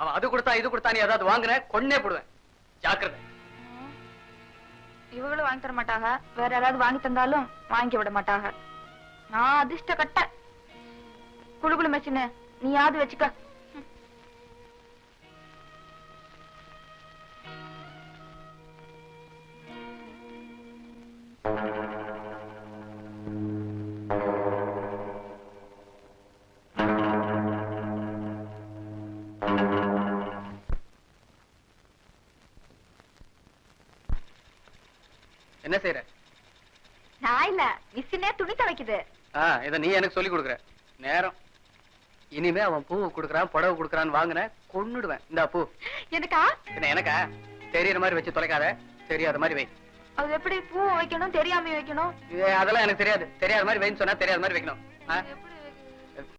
அவன் அது கொடுத்தா இது கொடுத்தா நீ ஏதாவது வாங்குன கொன்னே போடுவேன். ஜாக்கிரதை. இவங்களும் வாங்கி தர மாட்டாங்க, வேற யாராவது வாங்கி தந்தாலும் வாங்கி விட மாட்டாங்க. நான் அதிர்ஷ்ட கட்ட. குழுகுழு மெச்சின்னு நீயாவது வச்சுக்க. என்ன செய்யற? நான் இல்ல, மிஷினே துணி துவைக்குது. இத நீ எனக்கு சொல்லி கொடுக்குற நேரம். இனிமே அவன் பூ கொடுக்கறான், புடவை கொடுக்கறான்னு வாங்குன கொன்னுடுவேன். இந்த பூ எனக்கா? என்ன எனக்கா? தெரியற மாதிரி வச்சு தொலைக்காத, தெரியாத மாதிரி வை. அது எப்படி பூ வைக்கணும் தெரியாம வைக்கணும்? அதெல்லாம் எனக்கு தெரியாது. தெரியாத மாதிரி வைன்னு சொன்னா தெரியாத மாதிரி வைக்கணும்.